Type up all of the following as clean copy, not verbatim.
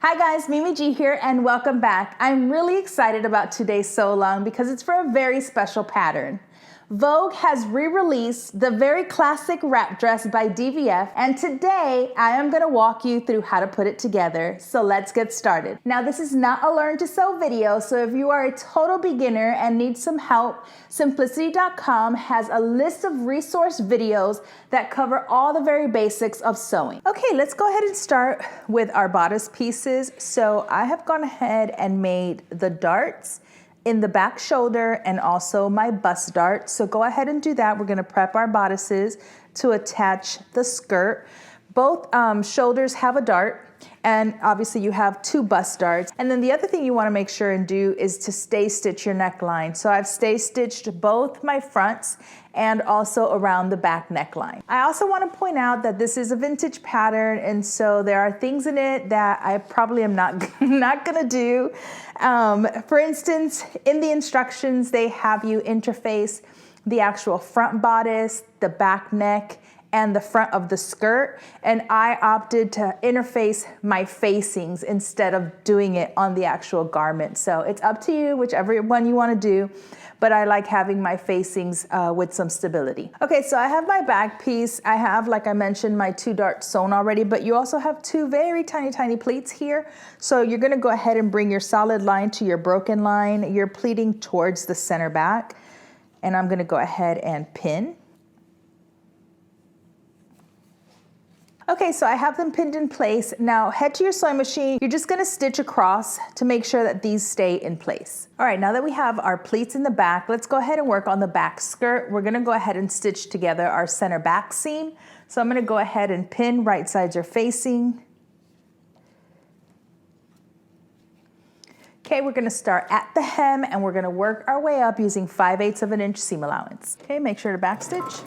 Hi guys, Mimi G here and welcome back. I'm really excited about today's sew along because it's for a very special pattern. Vogue has re-released the very classic wrap dress by DVF, and today I am going to walk you through how to put it together. So let's get started. Now this is not a learn to sew video, so if you are a total beginner and need some help, Simplicity.com has a list of resource videos that cover all the very basics of sewing. Okay, let's go ahead and start with our bodice pieces. So I have gone ahead and made the darts in the back shoulder and also my bust dart. So go ahead and do that. We're gonna prep our bodices to attach the skirt. Both shoulders have a dart, and obviously you have two bust darts. And then the other thing you wanna make sure and do is to stay stitch your neckline. So I've stay stitched both my fronts and also around the back neckline. I also wanna point out that this is a vintage pattern, and so there are things in it that I probably am not gonna do. For instance, in the instructions, they have you interface the actual front bodice, the back neck, and the front of the skirt, and I opted to interface my facings instead of doing it on the actual garment. So it's up to you, whichever one you want to do, but I like having my facings with some stability. Okay, so I have my back piece. I have, like I mentioned, my two darts sewn already, but you also have two very tiny pleats here. So you're gonna go ahead and bring your solid line to your broken line. You're pleating towards the center back, and I'm gonna go ahead and pin. Okay, so I have them pinned in place. Now head to your sewing machine. You're just gonna stitch across to make sure that these stay in place. All right, now that we have our pleats in the back, let's go ahead and work on the back skirt. We're gonna go ahead and stitch together our center back seam. So I'm gonna go ahead and pin, right sides are facing. Okay, we're gonna start at the hem and we're gonna work our way up using 5/8 of an inch seam allowance. Okay, make sure to back stitch.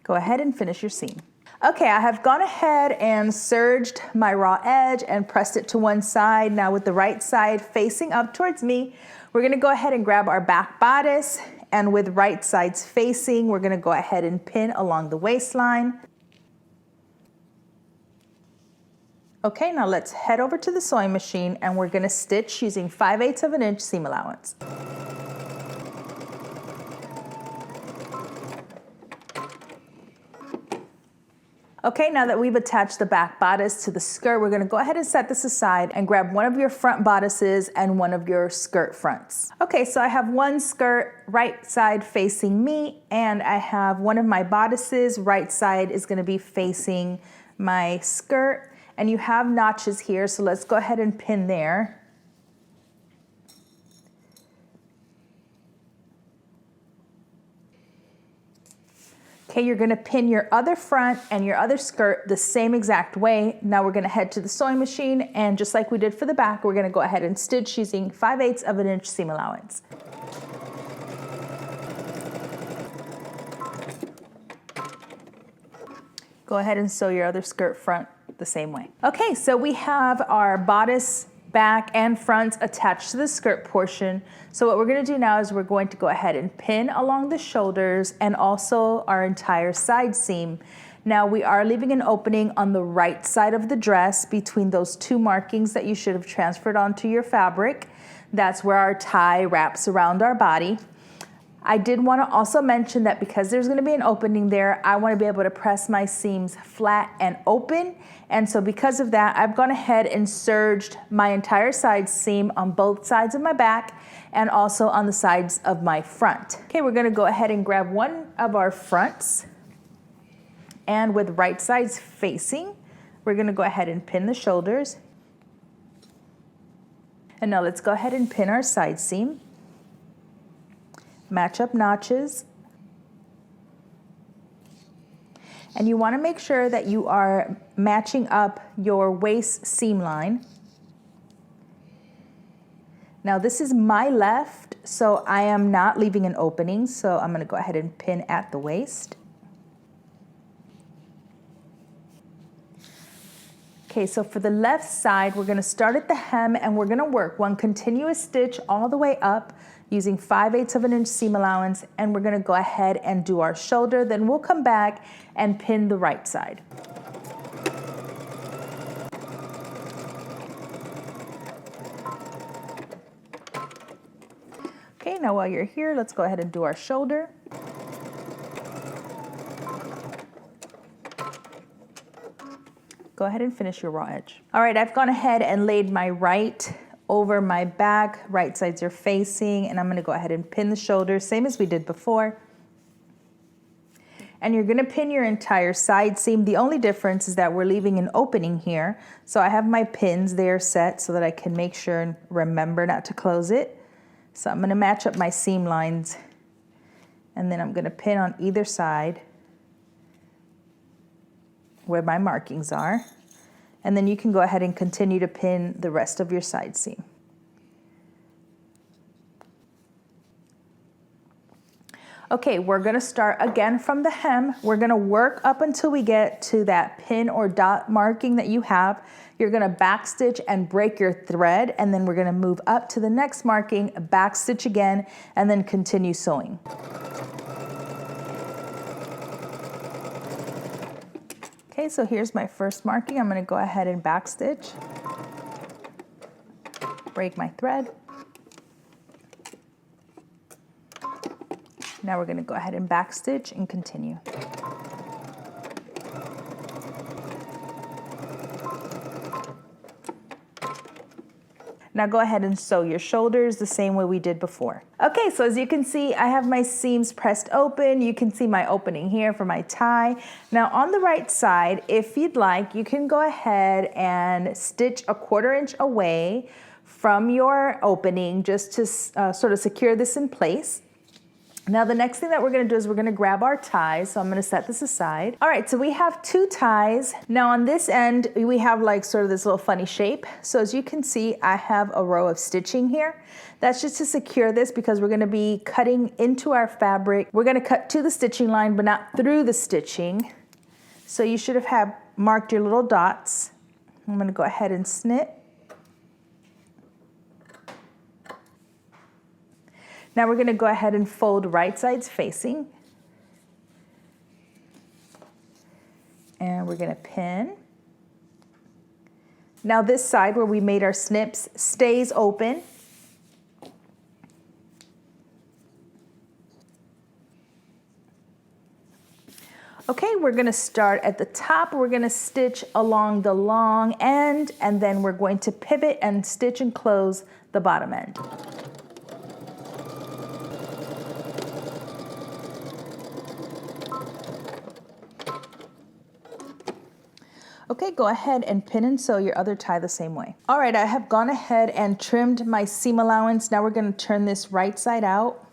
Go ahead and finish your seam. Okay, I have gone ahead and serged my raw edge and pressed it to one side. Now with the right side facing up towards me, we're gonna go ahead and grab our back bodice, and with right sides facing, we're gonna go ahead and pin along the waistline. Okay, now let's head over to the sewing machine and we're gonna stitch using 5/8 of an inch seam allowance. Okay, now that we've attached the back bodice to the skirt, we're gonna go ahead and set this aside and grab one of your front bodices and one of your skirt fronts. Okay, so I have one skirt right side facing me, and I have one of my bodices right side is gonna be facing my skirt, and you have notches here, so let's go ahead and pin there. Okay, you're gonna pin your other front and your other skirt the same exact way. Now we're gonna head to the sewing machine, and just like we did for the back, we're gonna go ahead and stitch using 5/8 of an inch seam allowance. Go ahead and sew your other skirt front the same way. Okay, so we have our bodice, back, and front attached to the skirt portion. So what we're gonna do now is we're going to go ahead and pin along the shoulders and also our entire side seam. Now we are leaving an opening on the right side of the dress between those two markings that you should have transferred onto your fabric. That's where our tie wraps around our body. I did want to also mention that because there's going to be an opening there, I want to be able to press my seams flat and open. And so because of that, I've gone ahead and serged my entire side seam on both sides of my back and also on the sides of my front. Okay, we're going to go ahead and grab one of our fronts, and with right sides facing, we're going to go ahead and pin the shoulders. And now let's go ahead and pin our side seam. Match up notches. And you want to make sure that you are matching up your waist seam line. Now this is my left, so I am not leaving an opening, so I'm going to go ahead and pin at the waist. Okay, so for the left side, we're going to start at the hem and we're going to work one continuous stitch all the way up using 5/8 of an inch seam allowance, and we're gonna go ahead and do our shoulder. Then we'll come back and pin the right side. Okay, now while you're here, let's go ahead and do our shoulder. Go ahead and finish your raw edge. All right, I've gone ahead and laid my right over my back, right sides are facing, and I'm gonna go ahead and pin the shoulder, same as we did before. And you're gonna pin your entire side seam. The only difference is that we're leaving an opening here. So I have my pins there set so that I can make sure and remember not to close it. So I'm gonna match up my seam lines, and then I'm gonna pin on either side where my markings are. And then you can go ahead and continue to pin the rest of your side seam. Okay, we're gonna start again from the hem. We're gonna work up until we get to that pin or dot marking that you have. You're gonna backstitch and break your thread, and then we're gonna move up to the next marking, backstitch again, and then continue sewing. Okay, so here's my first marking. I'm gonna go ahead and backstitch, break my thread. Now we're gonna go ahead and backstitch and continue. Now go ahead and sew your shoulders the same way we did before. Okay, so as you can see, I have my seams pressed open. You can see my opening here for my tie. Now on the right side, if you'd like, you can go ahead and stitch a 1/4 inch away from your opening just to sort of secure this in place. Now the next thing that we're gonna do is we're gonna grab our ties. So I'm gonna set this aside. All right, so we have 2 ties. Now on this end, we have like sort of this little funny shape. So as you can see, I have a row of stitching here. That's just to secure this because we're gonna be cutting into our fabric. We're gonna cut to the stitching line, but not through the stitching. So you should have marked your little dots. I'm gonna go ahead and snip. Now we're gonna go ahead and fold right sides facing. And we're gonna pin. Now this side where we made our snips stays open. Okay, we're gonna start at the top. We're gonna stitch along the long end, and then we're going to pivot and stitch and close the bottom end. Okay, go ahead and pin and sew your other tie the same way. All right, I have gone ahead and trimmed my seam allowance. Now we're gonna turn this right side out.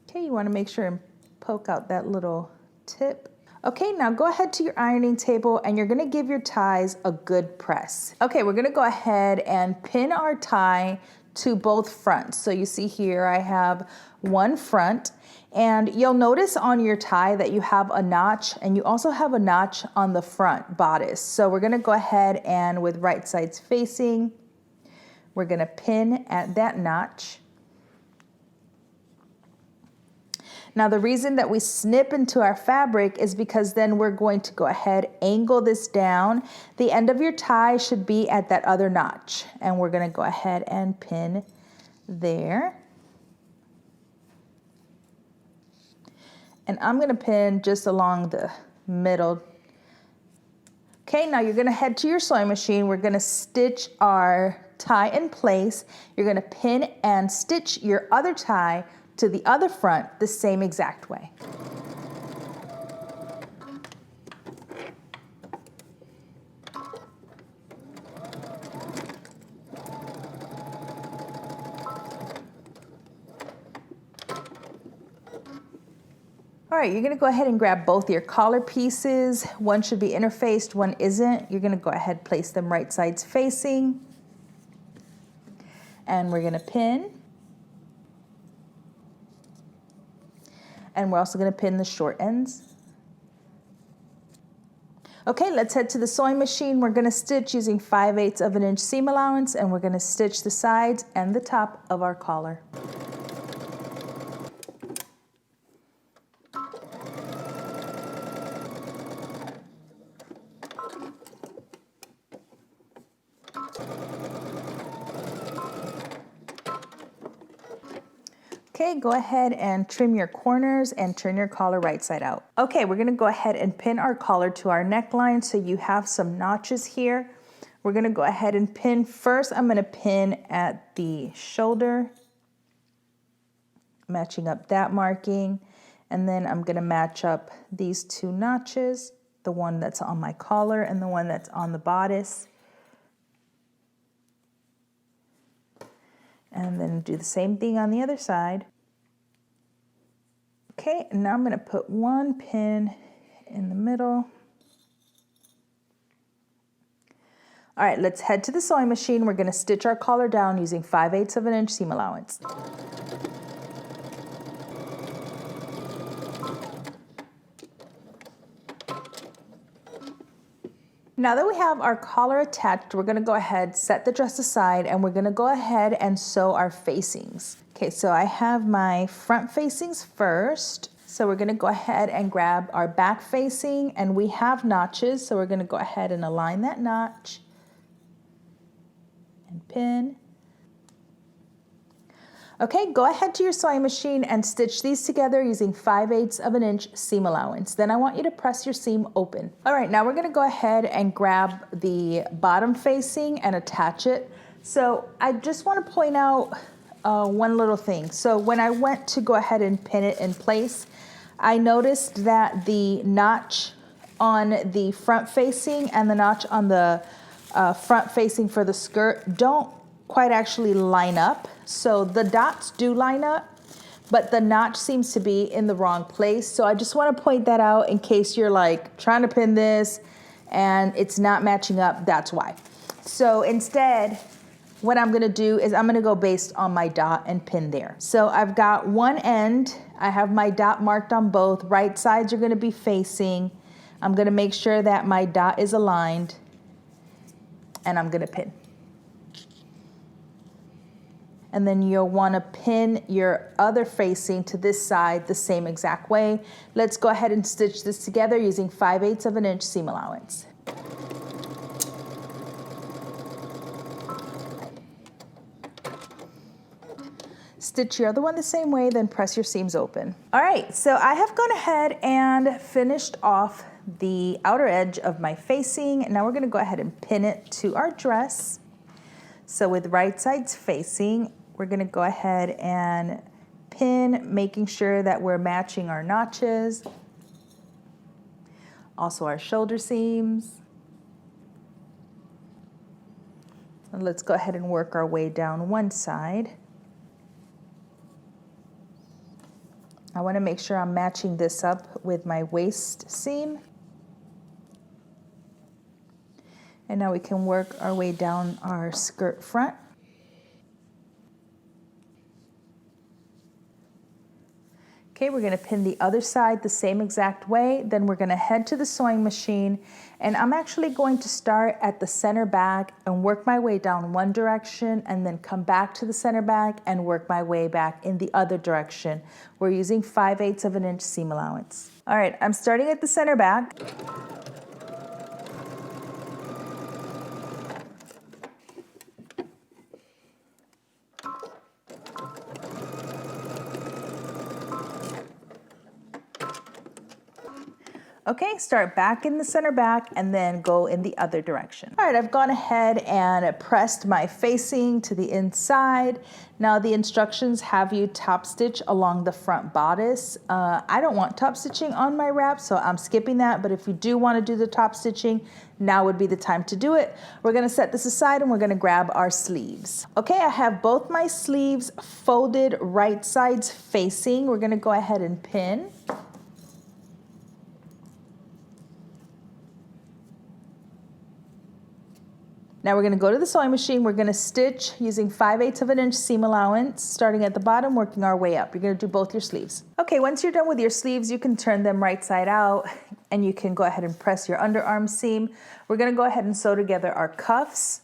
Okay, you wanna make sure and poke out that little tip. Okay, now go ahead to your ironing table and you're gonna give your ties a good press. Okay, we're gonna go ahead and pin our tie to both fronts. So you see here I have one front, and you'll notice on your tie that you have a notch, and you also have a notch on the front bodice. So we're gonna go ahead and with right sides facing, we're gonna pin at that notch. Now the reason that we snip into our fabric is because then we're going to go ahead, angle this down. The end of your tie should be at that other notch, and we're gonna go ahead and pin there. And I'm gonna pin just along the middle. Okay, now you're gonna head to your sewing machine. We're gonna stitch our tie in place. You're gonna pin and stitch your other tie to the other front the same exact way. All right, you're gonna go ahead and grab both your collar pieces. One should be interfaced, one isn't. You're gonna go ahead, place them right sides facing. And we're gonna pin. And we're also gonna pin the short ends. Okay, let's head to the sewing machine. We're gonna stitch using 5/8 of an inch seam allowance, and we're gonna stitch the sides and the top of our collar. Okay, go ahead and trim your corners and turn your collar right side out. Okay, we're gonna go ahead and pin our collar to our neckline so you have some notches here. We're gonna go ahead and pin. First, I'm gonna pin at the shoulder, matching up that marking, and then I'm gonna match up these two notches, the one that's on my collar and the one that's on the bodice. And then do the same thing on the other side. Okay, and now I'm gonna put one pin in the middle. All right, let's head to the sewing machine. We're gonna stitch our collar down using 5/8 of an inch seam allowance. Now that we have our collar attached, we're gonna go ahead, set the dress aside, and we're gonna go ahead and sew our facings. Okay, so I have my front facings first. So we're gonna go ahead and grab our back facing, and we have notches, so we're gonna go ahead and align that notch and pin. Okay, go ahead to your sewing machine and stitch these together using 5/8 of an inch seam allowance. Then I want you to press your seam open. All right, now we're gonna go ahead and grab the bottom facing and attach it. So I just wanna point out one little thing. So when I went to go ahead and pin it in place, I noticed that the notch on the front facing and the notch on the front facing for the skirt don't quite actually line up. So the dots do line up, but the notch seems to be in the wrong place. So I just want to point that out in case you're like trying to pin this and it's not matching up, that's why. So instead, what I'm gonna do is I'm gonna go based on my dot and pin there. So I've got one end, I have my dot marked on both, right sides are gonna be facing. I'm gonna make sure that my dot is aligned, and I'm gonna pin. And then you'll wanna pin your other facing to this side the same exact way. Let's go ahead and stitch this together using 5/8 of an inch seam allowance. Stitch your other one the same way, then press your seams open. All right, so I have gone ahead and finished off the outer edge of my facing. Now we're gonna go ahead and pin it to our dress. So with right sides facing, we're gonna go ahead and pin, making sure that we're matching our notches, also our shoulder seams. And let's go ahead and work our way down one side. I wanna make sure I'm matching this up with my waist seam. And now we can work our way down our skirt front. Okay, we're gonna pin the other side the same exact way. Then we're gonna head to the sewing machine, and I'm actually going to start at the center back and work my way down one direction, and then come back to the center back and work my way back in the other direction. We're using 5/8 of an inch seam allowance. All right, I'm starting at the center back. Okay, start back in the center back and then go in the other direction. All right, I've gone ahead and pressed my facing to the inside. Now the instructions have you top stitch along the front bodice. I don't want top stitching on my wrap, so I'm skipping that, but if you do want to do the top stitching, now would be the time to do it. We're gonna set this aside and we're gonna grab our sleeves. Okay, I have both my sleeves folded right sides facing. We're gonna go ahead and pin. Now we're going to go to the sewing machine. We're going to stitch using 5/8 of an inch seam allowance, starting at the bottom, working our way up. You're going to do both your sleeves. Okay, once you're done with your sleeves, you can turn them right side out and you can go ahead and press your underarm seam. We're going to go ahead and sew together our cuffs.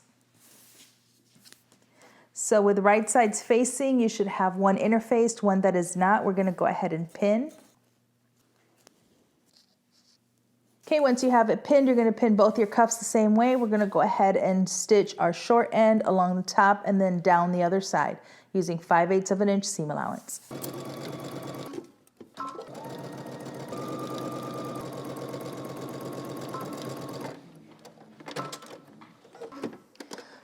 So with right sides facing, you should have one interfaced, one that is not. We're going to go ahead and pin. Okay, once you have it pinned, you're going to pin both your cuffs the same way. We're going to go ahead and stitch our short end along the top and then down the other side using 5/8 of an inch seam allowance.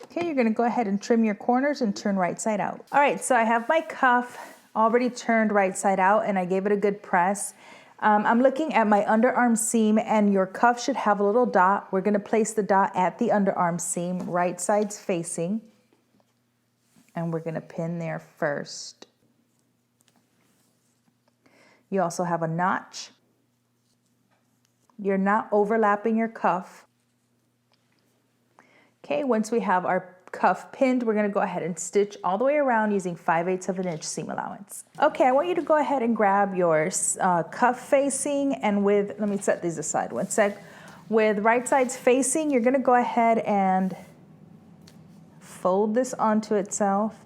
Okay, you're going to go ahead and trim your corners and turn right side out. All right, so I have my cuff already turned right side out and I gave it a good press. I'm looking at my underarm seam and your cuff should have a little dot. We're going to place the dot at the underarm seam, right sides facing. And we're going to pin there first. You also have a notch. You're not overlapping your cuff. Okay, once we have our cuff pinned, we're going to go ahead and stitch all the way around using 5/8 of an inch seam allowance. Okay, I want you to go ahead and grab your cuff facing and with, let me set these aside one sec. With right sides facing, you're going to go ahead and fold this onto itself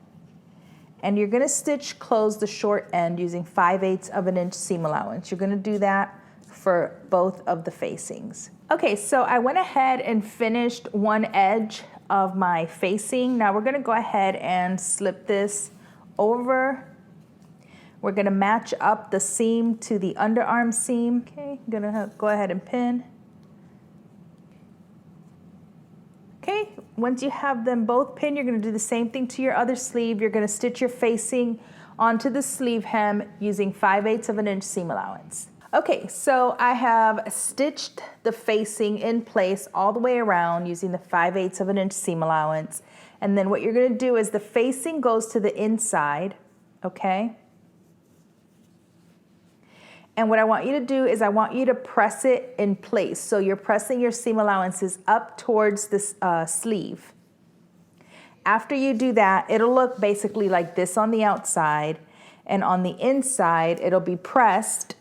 and you're going to stitch close the short end using 5/8 of an inch seam allowance. You're going to do that for both of the facings. Okay, so I went ahead and finished one edge of my facing. Now we're going to go ahead and slip this over. We're going to match up the seam to the underarm seam. Okay, I'm going to go ahead and pin. Okay, once you have them both pinned, you're going to do the same thing to your other sleeve. You're going to stitch your facing onto the sleeve hem using 5/8 of an inch seam allowance. Okay, so I have stitched the facing in place all the way around using the 5/8 of an inch seam allowance. And then what you're going to do is the facing goes to the inside, okay? And what I want you to do is I want you to press it in place. So you're pressing your seam allowances up towards this sleeve. After you do that, it'll look basically like this on the outside. And on the inside, it'll be pressed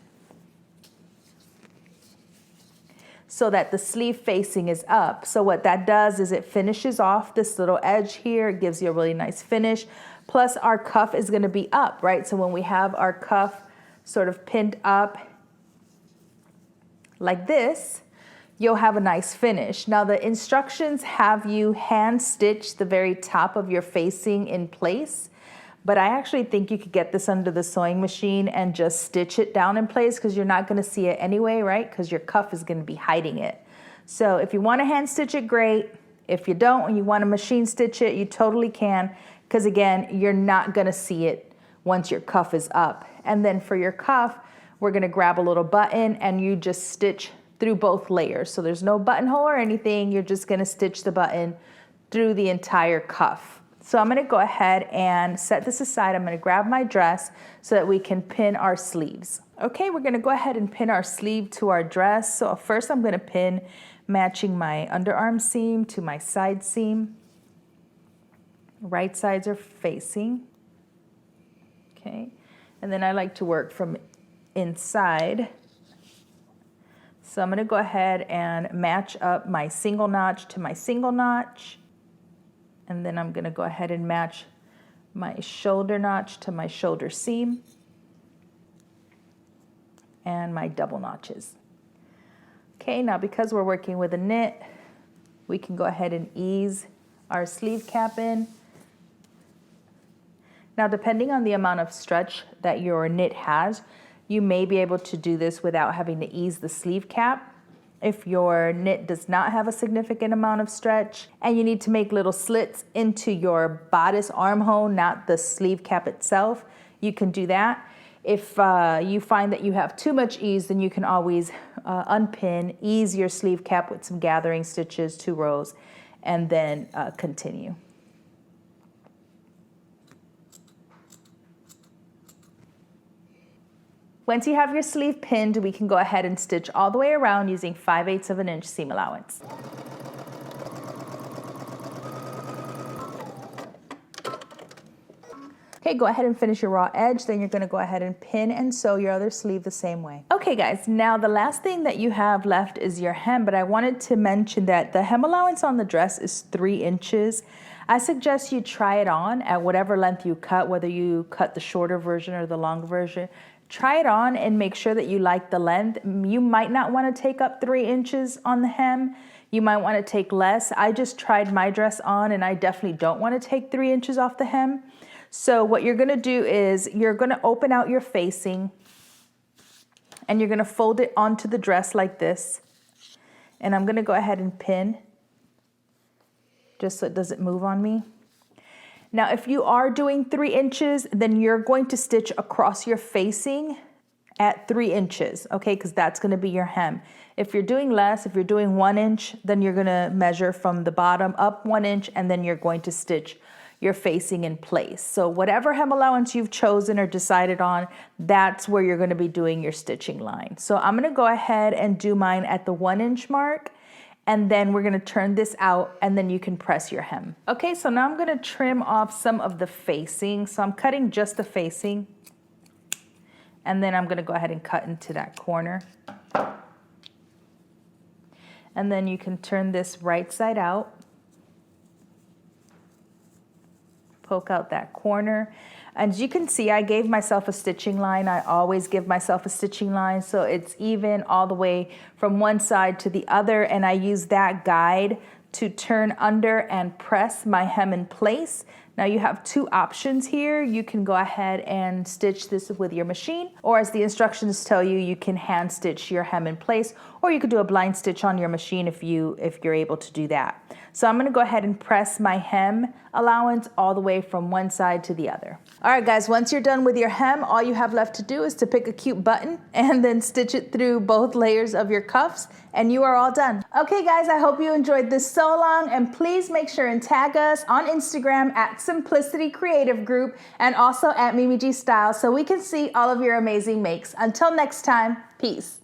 so that the sleeve facing is up. So what that does is it finishes off this little edge here. It gives you a really nice finish. Plus our cuff is going to be up, right? So when we have our cuff sort of pinned up like this, you'll have a nice finish. Now the instructions have you hand stitch the very top of your facing in place. But I actually think you could get this under the sewing machine and just stitch it down in place because you're not going to see it anyway, right? Because your cuff is going to be hiding it. So if you want to hand stitch it, great. If you don't and you want to machine stitch it, you totally can. Because again, you're not going to see it once your cuff is up. And then for your cuff, we're going to grab a little button and you just stitch through both layers. So there's no buttonhole or anything. You're just going to stitch the button through the entire cuff. So I'm going to go ahead and set this aside. I'm going to grab my dress so that we can pin our sleeves. Okay, we're going to go ahead and pin our sleeve to our dress. So first I'm going to pin matching my underarm seam to my side seam. Right sides are facing. Okay, and then I like to work from inside. So I'm going to go ahead and match up my single notch to my single notch. And then I'm going to go ahead and match my shoulder notch to my shoulder seam and my double notches. Okay, now because we're working with a knit, we can go ahead and ease our sleeve cap in. Now, depending on the amount of stretch that your knit has, you may be able to do this without having to ease the sleeve cap. If your knit does not have a significant amount of stretch and you need to make little slits into your bodice armhole, not the sleeve cap itself, you can do that. If you find that you have too much ease, then you can always unpin, ease your sleeve cap with some gathering stitches, 2 rows, and then continue. Once you have your sleeve pinned, we can go ahead and stitch all the way around using 5/8 of an inch seam allowance. Okay, go ahead and finish your raw edge. Then you're gonna go ahead and pin and sew your other sleeve the same way. Okay guys, now the last thing that you have left is your hem, but I wanted to mention that the hem allowance on the dress is 3 inches. I suggest you try it on at whatever length you cut, whether you cut the shorter version or the longer version. Try it on and make sure that you like the length. You might not want to take up 3 inches on the hem. You might want to take less. I just tried my dress on and I definitely don't want to take 3 inches off the hem. So what you're gonna do is you're gonna open out your facing and you're gonna fold it onto the dress like this. And I'm gonna go ahead and pin just so it doesn't move on me. Now, if you are doing 3 inches, then you're going to stitch across your facing at 3 inches, okay? Because that's gonna be your hem. If you're doing less, if you're doing 1 inch, then you're gonna measure from the bottom up 1 inch and then you're going to stitch your facing in place. So whatever hem allowance you've chosen or decided on, that's where you're gonna be doing your stitching line. So I'm gonna go ahead and do mine at the 1 inch mark, and then we're gonna turn this out and then you can press your hem. Okay, so now I'm gonna trim off some of the facing. So I'm cutting just the facing, and then I'm gonna go ahead and cut into that corner. And then you can turn this right side out. Poke out that corner. And as you can see, I gave myself a stitching line. I always give myself a stitching line so it's even all the way from one side to the other, and I use that guide to turn under and press my hem in place. Now you have 2 options here. You can go ahead and stitch this with your machine, or as the instructions tell you, you can hand stitch your hem in place, or you could do a blind stitch on your machine if you're able to do that. So I'm gonna go ahead and press my hem allowance all the way from one side to the other. All right guys, once you're done with your hem, all you have left to do is to pick a cute button and then stitch it through both layers of your cuffs, and you are all done. Okay guys, I hope you enjoyed this sew along, and please make sure and tag us on Instagram at Simplicity Creative Group and also at Mimi G Style so we can see all of your amazing makes. Until next time, peace.